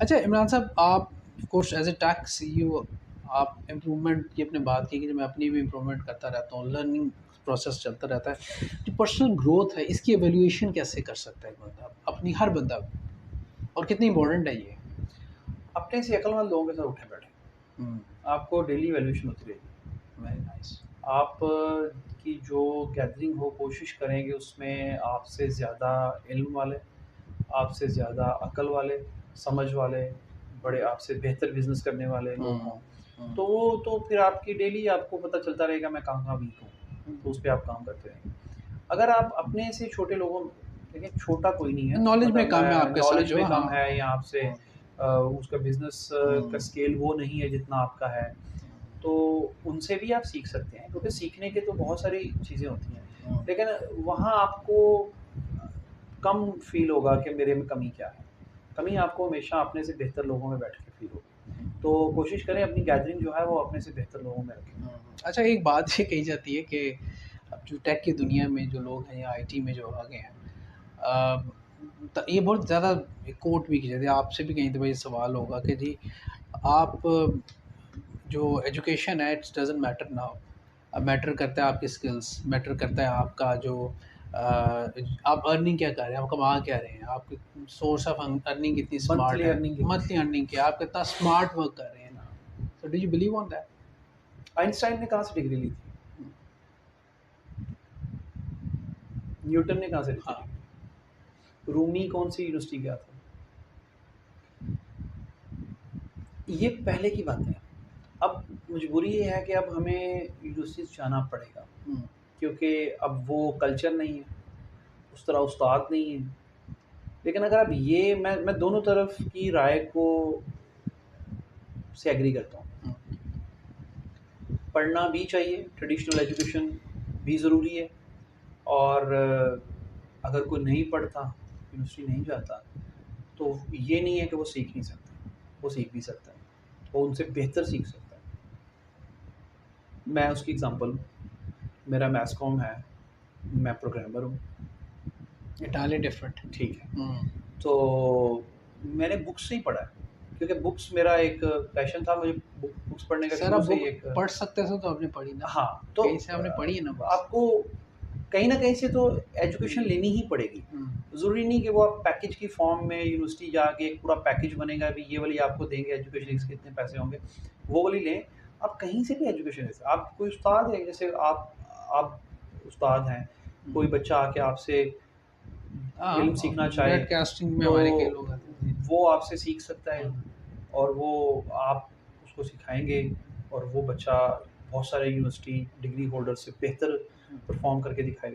अच्छा इमरान साहब, आप of course as a tax CEO, आप इम्प्रूवमेंट की अपने बात की कि मैं अपनी भी इम्प्रूवमेंट करता रहता हूँ, लर्निंग प्रोसेस चलता रहता है। जो पर्सनल ग्रोथ है, इसकी एवेल्यूएशन कैसे कर सकता है एक बंदा, अपनी हर बंदा, और कितनी इंपॉर्टेंट है ये? अपने से अक्लमंद लोगों के साथ उठे बैठे आपको डेली वैल्यूएशन होती रहेगी। Very nice. आप की जो गैदरिंग हो कोशिश करेंगे उसमें आपसे ज़्यादा इल्म वाले, आपसे ज़्यादा अकल वाले, समझ वाले, बड़े आपसे बेहतर बिजनेस करने वाले लोग हों। तो फिर आपकी डेली आपको पता चलता रहेगा मैं कहाँ वीक हूँ, तो उस पे आप काम करते रहेंगे। अगर आप अपने से छोटे लोगों, देखिए छोटा कोई नहीं है, नॉलेज में मतलब कम है मैं आपके साथ नॉलेज जो, में हाँ। कम है या आपसे उसका बिज़नेस का स्केल वो नहीं है जितना आपका है, तो उनसे भी आप सीख सकते हैं क्योंकि सीखने के तो बहुत सारी चीज़ें होती हैं। लेकिन वहाँ आपको कम फ़ील होगा कि मेरे में कमी क्या है। कमी आपको हमेशा अपने से बेहतर लोगों में बैठ के फ़ील होगी। तो कोशिश करें अपनी गैदरिंग जो है वो अपने से बेहतर लोगों में रखें। अच्छा, एक बात ये कही जाती है कि अब जो टेक की दुनिया में जो लोग हैं या आईटी में जो आ गए हैं, ये बहुत ज़्यादा कोट भी की जाती है, आपसे भी कहीं दफ़ा ये सवाल होगा कि जी आप जो एजुकेशन है इट्स डजेंट मैटर नाउ, अब मैटर करता है आपकी स्किल्स, मैटर करता है आपका जो आप अर्निंग क्या कर रहे हैं, आप कमा क्या रहे हैं, आपकी सोर्स ऑफ अर्निंग कितनी स्मार्ट मंथली है, अर्निंग मंथली कितनी अर्निंग क्या, आप कितना स्मार्ट वर्क कर रहे हैं ना। So do you believe on that? है। आइंस्टाइन ने कहाँ से डिग्री ली थी? न्यूटन ने कहाँ से ली थी हाँ। डिग्री? रूमी कौन सी यूनिवर्सिटी गया था? ये पहले की बात है। अब मजबूरी ये है कि अब हमें यूनिवर्सिटीज़ जाना पड़ेगा क्योंकि अब वो कल्चर नहीं है, उस तरह उस्ताद नहीं है। लेकिन अगर अब ये मैं दोनों तरफ की राय को से एग्री करता हूँ। पढ़ना भी चाहिए, ट्रेडिशनल एजुकेशन भी ज़रूरी है, और अगर कोई नहीं पढ़ता, यूनिवर्सिटी नहीं जाता, तो ये नहीं है कि वो सीख नहीं सकता, वो सीख भी सकता है, वो उनसे बेहतर सीख सकता है। मैं उसकी एग्ज़ाम्पल, मेरा मैथ्स कॉम है, मैं प्रोग्रामर हूँ, इटाली डिफरेंट। ठीक है। तो मैंने बुक्स से ही पढ़ा है क्योंकि बुक्स मेरा एक पैशन था, मुझे बुक्स पढ़ने का सर, शुरू आप से ही बुक एक पढ़ सकते थे तो आपने पढ़ी ना, हाँ, तो कहीं से आपने पढ़ी है ना बुक्स। आपको कहीं न कहीं से तो एजुकेशन लेनी ही पड़ेगी। ज़रूरी नहीं कि वो आप पैकेज की फॉर्म में यूनिवर्सिटी जाके एक पूरा पैकेज बनेगा, अभी ये वाली आपको देंगे एजुकेशन, इसके इतने पैसे होंगे, वो वाली लें। आप कहीं से भी एजुकेशन ले सकते हैं। आप कोई उस्ताद है, जैसे आप उस्ताद हैं, कोई बच्चा आके आपसे इल्म हाँ, सीखना चाहे, ब्रॉडकास्टिंग में तो हमारे कई लोग आते हैं। वो आपसे सीख सकता है, और वो आप उसको सिखाएँगे, और वो बच्चा बहुत सारे यूनिवर्सिटी डिग्री होल्डर से बेहतर परफ़ॉर्म करके दिखाएगा।